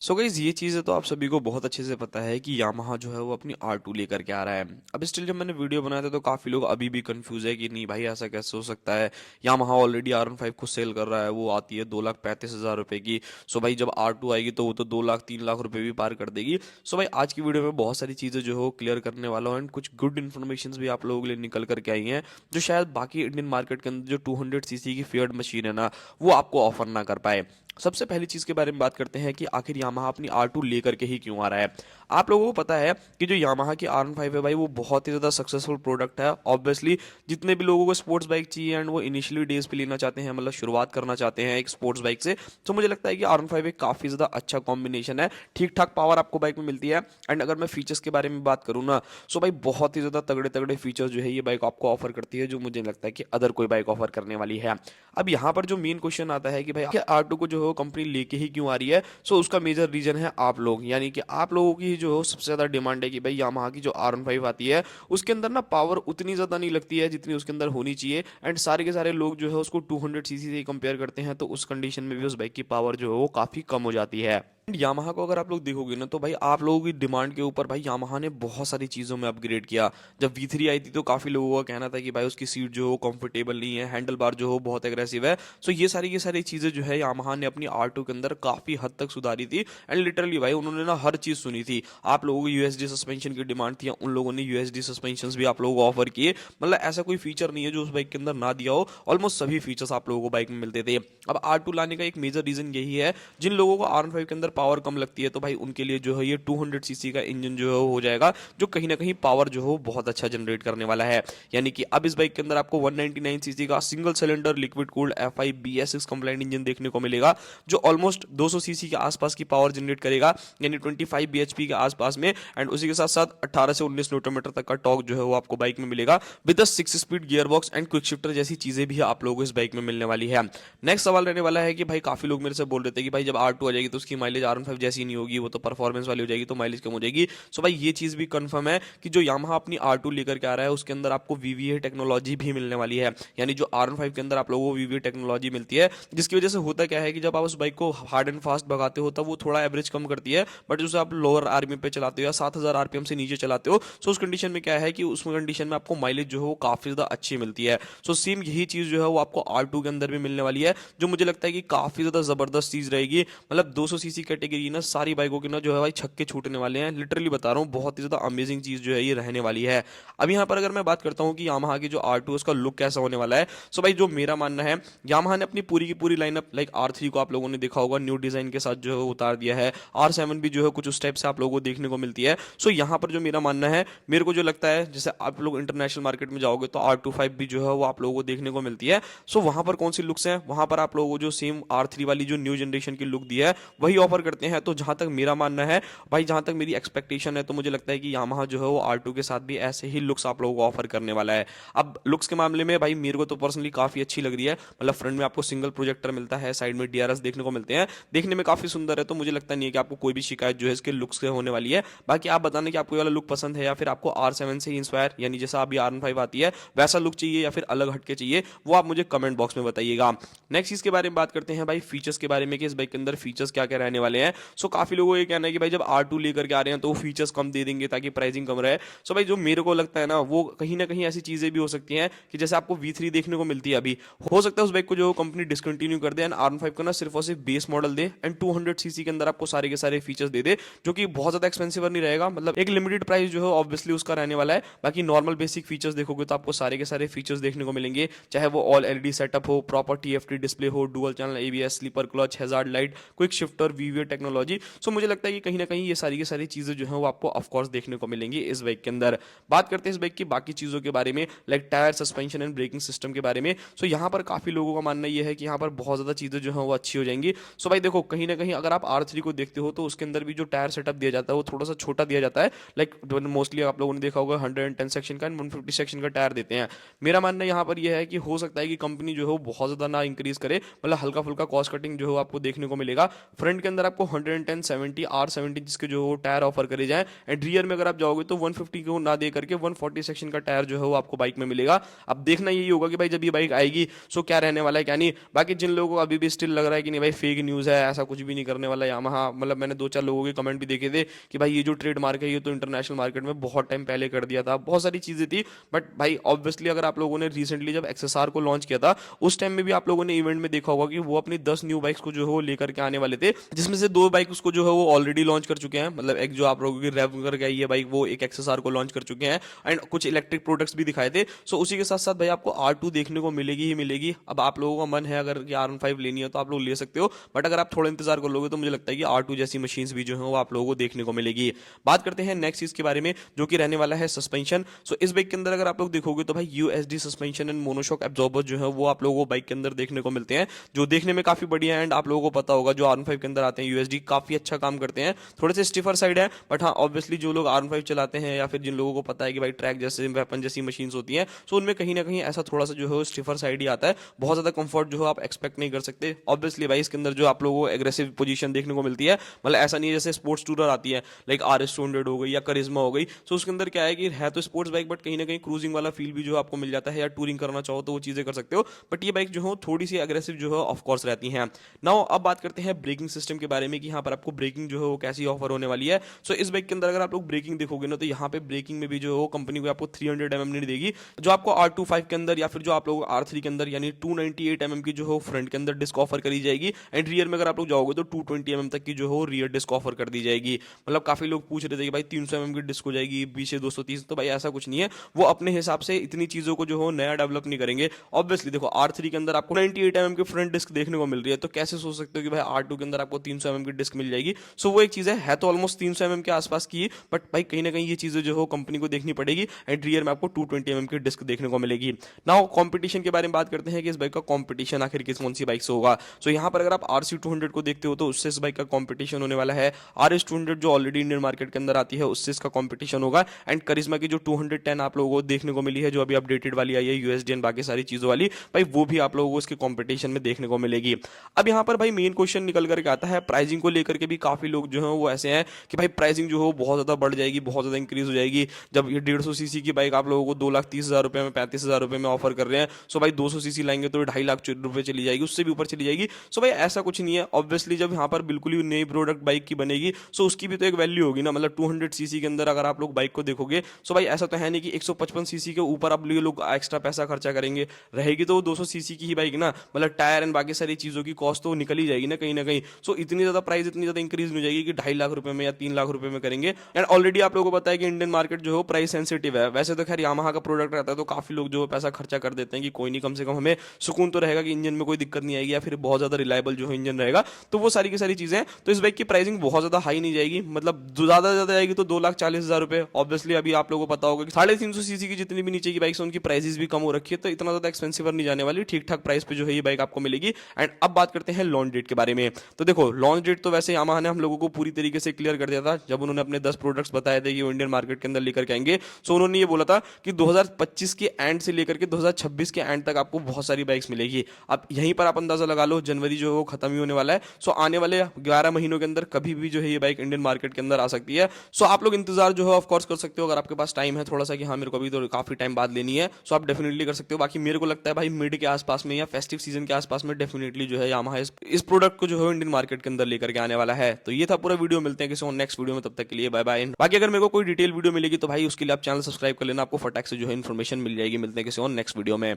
So guys ये चीज़ें तो आप सभी को बहुत अच्छे से पता है कि यामाहा जो है वो अपनी R2 लेकर के आ रहा है। अब स्टिल जब मैंने वीडियो बनाया था तो काफ़ी लोग अभी भी कंफ्यूज है कि नहीं भाई ऐसा कैसे हो सकता है। यामाहा ऑलरेडी R15 खुद सेल कर रहा है, वो आती है 2,35,000 रुपए की। सो भाई जब R2 आएगी तो वो तो 2 लाख 3 लाख रुपए भी पार कर देगी। सो भाई आज की वीडियो में बहुत सारी चीज़ें जो है वो क्लियर करने वाला हूँ एंड कुछ गुड इन्फॉर्मेशन भी आप लोगों के लिए निकल करके आई हैं जो शायद बाकी इंडियन मार्केट के अंदर जो 200 सीसी की फिएट मशीन है ना वो आपको ऑफर ना कर पाए। सबसे पहली चीज के बारे में बात करते हैं कि आखिर यामाहा अपनी R2 लेकर के ही क्यों आ रहा है। आप लोगों को पता है कि जो यामाहा की R15 है भाई वो बहुत ही ज्यादा सक्सेसफुल प्रोडक्ट है। ऑब्वियसली जितने भी लोगों को स्पोर्ट्स बाइक चाहिए एंड वो इनिशियली डेज पे लेना चाहते हैं, मतलब शुरुआत करना चाहते हैं एक स्पोर्ट्स बाइक से, तो मुझे लगता है कि R15 एक काफी ज्यादा अच्छा कॉम्बिनेशन है। ठीक ठाक पावर आपको बाइक में मिलती है। एंड अगर मैं फीचर्स के बारे में बात करूँ ना, सो भाई बहुत ही ज्यादा तगड़े तगड़े फीचर्स जो है ये बाइक आपको ऑफर करती है, जो मुझे लगता है कि अदर कोई बाइक ऑफर करने वाली है। अब यहाँ पर जो मेन क्वेश्चन आता है कि भाई R2 को जो है कंपनी लेके ही क्यों आ रही है। सो उसका मेजर रीजन है आप लोग, यानी कि आप लोगों की जो है सबसे ज्यादा डिमांड है कि भाई यामाहा की जो R15 आती है उसके अंदर ना पावर उतनी ज्यादा नहीं लगती है जितनी उसके अंदर होनी चाहिए। एंड सारे के सारे लोग जो है उसको 200 सीसी से कंपेयर करते हैं, तो उस कंडीशन में भी उस बाइक की पावर जो है वो काफी कम हो जाती है। यामाहा को अगर आप लोग देखोगे ना तो भाई आप लोगों की डिमांड के ऊपर भाई यामाहा ने बहुत सारी चीज़ों में अपग्रेड किया। जब V3 आई थी तो काफ़ी लोगों का कहना था कि भाई उसकी सीट जो हो कंफर्टेबल नहीं है, हैंडल बार जो हो बहुत एग्रेसिव है। सो ये सारी चीज़ें जो है यामाहा ने अपनी R2 के अंदर काफ़ी हद तक सुधारी थी। एंड लिटरली भाई उन्होंने ना हर चीज़ सुनी थी। आप लोगों को यूएसडी सस्पेंशन की डिमांड थी, उन लोगों ने यूएसडी सस्पेंशन भी आप लोगों को ऑफर किए। मतलब ऐसा कोई फीचर नहीं है जो उस बाइक के अंदर ना दिया हो, ऑलमोस्ट सभी फीचर्स आप लोगों को बाइक में मिलते थे। अब R2 लाने का एक मेजर रीजन यही है, जिन लोगों को R15 के अंदर पावर कम लगती है तो भाई उनके लिए जो है ये 200 सीसी का इंजन जो है वो हो जाएगा, जो कहीं ना कहीं पावर जो है बहुत अच्छा जनरेट करने वाला है। यानी कि अब इस बाइक के अंदर आपको 199 सीसी का single cylinder liquid cooled FI BS6 complaint engine देखने को मिलेगा, जो ऑलमोस्ट 200 सीसी के आसपास की पावर जनरेट करेगा, यानी 25 bhp के आसपास में। एंड उसी के साथ साथ 18 से 19 न्यूटन मीटर तक का टॉर्क जो है वो आपको बाइक में मिलेगा, with 6 speed gear box and quick shifter जैसी चीजें भी आप लोगों को इस बाइक में मिलने वाली है। नेक्स्ट सवाल रहने वाला है कि भाई काफी लोग मेरे से बोल रहे थे कि भाई जब R2 आ जाएगी तो उसकी माइलेज R15 जैसी नहीं होगी, वो तो परफॉर्मेंस वाली हो जाएगी तो माइलेज कम हो जाएगी। सो भाई ये चीज भी कंफर्म है कि जो यामाहा अपनी R2 लेकर के आ रहा है उसके अंदर आपको VVA टेक्नोलॉजी भी मिलने वाली है। यानी जो R15 के अंदर आप लोगों को VVA टेक्नोलॉजी मिलती है, जिसकी वजह से होता क्या है कि जब आप उस बाइक को हार्ड एंड फास्ट भगाते हो तब वो थोड़ा एवरेज कम करती है, बट जैसे आप लोअर आरपीएम पे चलाते हो या 7,000 आरपीएम से नीचे चलाते हो, सो उस कंडीशन में क्या है कि उस कंडीशन में आपको माइलेज जो है वो काफी ज्यादा अच्छी मिलती है। सो सेम यही चीज जो है वो आपको R2 के अंदर भी मिलने वाली है, जो मुझे लगता है कि काफी ज्यादा जबरदस्त चीज रहेगी। मतलब 200 सीसी कैटेगरी ना सारी बाइकों के ना जो है भाई छक्के छूटने वाले हैं, लिटरली बता रहा हूँ, बहुत ही ज्यादा अमेजिंग चीज जो है ये रहने वाली है। अब यहाँ पर अगर मैं बात करता हूँ कि यामाहा की जो R2 उसका लुक कैसा होने वाला है, सो भाई जो मेरा मानना है, यामाहा ने अपनी पूरी की पूरी लाइनअप लाइक R3 को आप लोगों ने देखा होगा न्यू डिजाइन के साथ जो है वो उतार दिया है। R7 भी जो है कुछ उस टाइप से आप लोगों को देखने को मिलती है। सो यहाँ पर जो मेरा मानना है, मेरे को जो लगता है जैसे आप लोग इंटरनेशनल मार्केट में जाओगे तो R25 भी जो है वो आप लोगों को देखने को मिलती है। सो वहां पर कौन सी लुक्स हैं, वहां पर आप लोगों को जो सेम R3 वाली जो न्यू जनरेशन की लुक दी है वही ऑफर करते हैं। तो जहां तक मेरा मानना है भाई, जहां तक मेरी एक्सपेक्टेशन है, तो मुझे लगता है कि यामाहा जो है वो R2 के साथ भी ऐसे ही लुक्स आप लोगों को ऑफर करने वाला है। अब लुक्स के मामले में भाई मेरे को तो पर्सनली काफी अच्छी लग रही है। मतलब फ्रंट में आपको सिंगल प्रोजेक्टर मिलता है, साइड में DRS देखने को मिलते हैं, देखने में काफी सुंदर है। तो मुझे लगता नहीं है कि आपको कोई भी शिकायत जो है इसके लुक्स से होने वाली है। बाकी आप बताना कि आपको ये वाला लुक पसंद है या फिर आपको R7 से इंस्पायर, यानी जैसा अभी R15 आती है वैसा लुक चाहिए या फिर अलग हटके चाहिए, वो आप मुझे कमेंट बॉक्स में बताइएगा। नेक्स्ट चीज के बारे में बात करते हैं भाई फीचर्स के बारे में, कि इस बाइक के अंदर फीचर्स क्या क्या रहने वाले हैं। सो काफी लोगों को ये कहना है कि भाई जब R2 लेकर के आ रहे हैं तो वो फीचर्स कम दे देंगे ताकि प्राइसिंग कम रहे। सो भाई जो मेरे को लगता है ना, वो कहीं ना कहीं ऐसी चीजें भी हो सकती हैं कि जैसे आपको V3 देखने को मिलती है अभी, हो सकता है उस बाइक को जो कंपनी डिसकंटिन्यू कर दे एंड R15 को ना सिर्फ और सिर्फ base model they and 200 CC के अंदर आपको सारे के सारे फीचर्स दे दे, जो कि बहुत ज्यादा एक्सपेंसिव नहीं रहेगा। मतलब एक लिमिटेड प्राइस जो है ऑब्वियसली उसका रहने वाला है। बाकी नॉर्मल बेसिक फीचर्स देखोगे तो आपको सारे के सारे फीचर्स देखने को मिलेंगे, चाहे वो ऑल LED सेटअप हो, प्रॉपर TFT डिस्प्ले हो, dual channel ABS, slipper clutch, hazard light, quick shifter, VVA technology. So मुझे लगता है कि कहीं ना कहीं ये सारी की सारी चीजें जो है वो आपको ऑफकोर्स देखने को मिलेंगी इस बाइक के अंदर। बात करते हैं इस बाइक की बाकी चीजों के बारे में, like tyre, suspension and braking system के बारे में। सो यहाँ पर काफी लोगों का मानना यह है कि यहाँ पर बहुत ज्यादा चीजें जो है वो अच्छी हो जाएंगी। सो भाई देखो, कहीं ना कहीं अगर आप R3 को देखते हो तो उसके अंदर भी जो टायर सेटअप दिया जाता है वो थोड़ा सा छोटा दिया जाता है। लाइक मोस्टली आप लोगों ने देखा होगा 110 सेक्शन का एंड 150 सेक्शन का टायर देते हैं। मेरा मानना यहाँ पर यह है कि हो सकता है कि कंपनी जो है वो बहुत ज्यादा ना इंक्रीज करे, मतलब हल्का फुल्का कॉस्ट कटिंग जो है आपको देखने को मिलेगा। फ्रंट के अंदर आपको 110, 70, R70 जिसके जो वो टायर ऑफर करे जाए, एंड रियर में अगर आप जाओगे तो 150 को ना दे करके 140 सेक्शन का टायर जो है वो आपको बाइक में मिलेगा। अब देखना यही होगा कि भाई जब ये बाइक आएगी सो क्या रहने वाला है क्या नहीं। बाकी जिन लोगों को अभी भी स्टिल लग रहा है कि नहीं भाई फेक न्यूज़ है, ऐसा कुछ भी नहीं करने वाला यामाहा, मतलब मैंने 2-4 लोगों के कमेंट भी देखे थे कि भाई ये जो ट्रेडमार्क है ये तो इंटरनेशनल मार्केट में बहुत टाइम पहले कर दिया था, बहुत सारी चीज़ें थी। बट भाई ऑब्वियसली अगर आप लोगों ने रिसेंटली जब एक्सएसआर को लॉन्च किया था उस टाइम में भी आप लोगों ने इवेंट में देखा होगा कि वो अपनी 10 न्यू बाइक्स को जो है वो लेकर के आने वाले थे, जिसमें से 2 बाइक उसको जो है वो ऑलरेडी लॉन्च कर चुके हैं। मतलब एक जो आप लोगों की रेव करके आई है बाइक वो एक एक्सएसआर को लॉन्च कर चुके हैं, एंड कुछ इलेक्ट्रिक प्रोडक्ट्स भी दिखाए थे। सो उसी के साथ साथ भाई आपको R2 देखने को मिलेगी ही मिलेगी। अब आप लोगों का मन है अगर कि R15 लेनी है तो आप लोग ले सकते हो, बट अगर आप थोड़ा इंतजार कर लोगे तो मुझे लगता है कि R2 जैसी मशीन्स भी जो है वो आप लोगों को देखने को मिलेगी। बात करते हैं नेक्स्ट चीज के बारे में जो कि रहने वाला है सस्पेंशन। सो इस बाइक के अंदर अगर आप लोग देखोगे तो भाई USD suspension and monoshock absorber जो है वो आप लोगों को बाइक के अंदर देखने को मिलते हैं, जो देखने में काफी बढ़िया है। एंड आप लोगों को पता होगा जो R15 के अंदर आते हैं USD काफी अच्छा काम करते हैं, थोड़े से स्टिफर साइड है, बट हाँ ऑब्वियसली जो लोग R15 चलाते हैं या फिर जिन लोगों को पता है कि भाई ट्रैक जैसे वेपन जैसी मशीन्स होती हैं, सो उनमें कहीं ना कहीं ऐसा थोड़ा सा जो है स्टिफर साइड ही आता है, बहुत ज्यादा कंफर्ट जो है आप एक्सपेक्ट नहीं कर सकते। ऑब्वियसली भाई इसके अंदर जो आप लोगों को एग्रेसिव पोजीशन देखने को मिलती है, मतलब ऐसा नहीं है जैसे स्पोर्ट्स टूरर आती है लाइक RS200 हो गई या करिश्मा हो गई। सो उसके अंदर क्या है कि है तो स्पोर्ट्स बाइक बट कहीं ना कहीं क्रूजिंग वाला फील भी जो आपको मिल जाता है, या टूरिंग करना चाहो तो वो चीजें कर सकते हो, बट ये बाइक जो है थोड़ी सी अग्रेसिव जो है ऑफ कोर्स रहती हैं। नाउ अब बात करते हैं ब्रेकिंग सिस्टम के बारे में कि यहाँ पर आपको ब्रेकिंग जो है वो कैसी ऑफर होने वाली है। सो इस बाइक के अंदर अगर आप लोग ब्रेकिंग देखोगे ना तो यहाँ पे ब्रेकिंग में भी जो है कंपनी को आपको 300 mm नहीं देगी, जो आपको R25 के अंदर या फिर जो आप लोग R3 के अंदर यानी 298 mm की जो है फ्रंट के अंदर डिस्क ऑफर करी जाएगी, एंड रियर में अगर आप लोग जाओगे तो 220 mm तक की जो है रियर डिस्क ऑफर कर दी जाएगी। मतलब काफी लोग पूछ रहे थे कि भाई 300 mm की डिस्क हो जाएगी पीछे 230, तो भाई ऐसा कुछ नहीं है, वो अपने हिसाब से इतनी चीजों को जो है नया डेवलप नहीं करेंगे। ऑब्वियसली देखो R3 के अंदर आपको 98 mm की फ्रंट डिस्क देखने को मिल रही है, तो कैसे सोच सकते हो कि भाई R2 के अंदर आपको 300 mm की डिस्क मिल जाएगी। सो वो एक चीज है तो ऑलमोस्ट 300 mm के आसपास की, बट भाई कहीं ना कहीं ये चीजें जो हो कंपनी को देखनी पड़ेगी, एंड रियर में आपको 220 mm की डिस्क देखने को मिलेगी। नाउ कंपटीशन के बारे में बात करते हैं कि इस बाइक का कंपटीशन आखिर किस कौन सी बाइक से होगा। सो यहाँ पर अगर आप RC200 को देखते हो तो उससे इस बाइक का कंपटीशन होने वाला है। RS200 जो ऑलरेडी इंडियन मार्केट के अंदर आती है उससे इसका कंपटीशन होगा, एंड करिश्मा की जो 210 आप लोगों को देखने को मिली है जो अभी अपडेटेड वाली आई है USD एंड बाकी सारी चीजों वाली, भाई वो भी आप लोगों को इसके कंपटीशन में देखने को मिलेगी। अब यहाँ पर भाई मेन क्वेश्चन निकल करके आता है प्राइसिंग को लेकर के भी, काफी लोग जो है वो ऐसे हैं कि भाई प्राइसिंग जो है बहुत ज्यादा बढ़ जाएगी, बहुत ज्यादा इंक्रीज हो जाएगी। जब ये 150 सीसी की बाइक आप लोगों को 2,30,000 रुपए में 35,000 रुपए में ऑफर कर रहे हैं, सो भाई 200 सीसी लाएंगे तो 2.5 लाख रुपए चली जाएगी, उससे भी ऊपर चली जाएगी। सो भाई ऐसा कुछ नहीं है, ऑब्वियसली जब यहाँ पर बिल्कुल ही नई प्रोडक्ट बाइक की बनेगी सो उसकी भी तो एक वैल्यू होगी ना। मतलब 200 सीसी के अंदर अगर आप लोग बाइक को देखोगे सो भाई ऐसा तो है नहीं कि 155 सीसी के ऊपर आप लोग एक्स्ट्रा पैसा खर्चा करेंगे, रहेगी तो 200 सीसी की ही बाइक ना, मतलब टायर एंड बाकी सारी चीजों की कॉस्ट तो निकल ही जाएगी ना कहीं ना कहीं। सो इतनी ज्यादा प्राइस इतनी ज्यादा इंक्रीज हो जाएगी कि 2.5 लाख रुपए में या 3 लाख रुपए में करेंगे। एंड ऑलरेडी आप लोगों को पता है कि इंडियन मार्केट जो है प्राइस सेंसिटिव है। वैसे तो खैर यामाहा का प्रोडक्ट रहता है तो काफी लोग जो है पैसा खर्चा कर देते हैं कि कोई नहीं, कम से कम हमें सुकून तो रहेगा कि इंजन में कोई दिक्कत नहीं आएगी या फिर बहुत ज्यादा रिलायबल जो है इंजन रहेगा, तो वो सारी की सारी चीजें। तो इस बाइक की प्राइसिंग बहुत ज्यादा हाई नहीं जाएगी, मतलब ज्यादा से ज्यादा जाएगी तो 2,40,000 रुपए। ऑब्वियसली अभी आप लोगों को पता होगा कि 350 सीसी की जितनी भी नीचे की बाइक है उनकी प्राइसेस भी कम हो रखी है, तो इतना ज्यादा एक्सपेंसिव नहीं जाने वाली, ठीक ठाक प्राइस पे जो है ये बाइक आपको मिलेगी। एंड अब बात करते हैं लॉन्च डेट के बारे में। तो देखो लॉन्च डेट तो वैसे यामाहा ने हम लोगों को पूरी तरीके से क्लियर कर दिया था जब उन्होंने अपने 10 प्रोडक्ट्स बताए थे कि वो इंडियन मार्केट के अंदर लेकर के आएंगे। सो उन्होंने ये बोला था कि 2025 के एंड से लेकर के 2026 के एंड तक आपको बहुत सारी बाइक्स मिलेगी। अब यहीं पर आप अंदाजा लगा लो जनवरी जो है वो खत्म ही होने वाला है। सो आने वाले 11 महीनों के अंदर कभी भी जो है ये बाइक इंडियन मार्केट के अंदर आ सकती है। सो आप लोग इंतजार जो है ऑफ कोर्स कर सकते हो अगर आपके पास टाइम है थोड़ा सा कि हाँ मेरे को अभी तो काफी टाइम बाद लेनी है, सो आप डेफिनेटली कर सकते हो। बाकी मेरे को लगता है भाई मिड के आसपास में या फेस्टिव सीजन के आसपास में डेफिनेटली जो है यामाहा इस प्रोडक्ट को जो है इंडियन मार्केट के अंदर लेकर के आने वाला है। तो ये था पूरा वीडियो, मिलते हैं किसी और नेक्स्ट वीडियो में, तब तक के लिए बाय बाय। बाकी अगर मेरे को कोई डिटेल वीडियो मिलेगी तो भाई उसके लिए आप चैनल सब्सक्राइब कर लेना, आपको फटाक से जो है इन्फॉर्मेशन मिल जाएगी। मिलते हैं किसी और नेक्स्ट वीडियो में।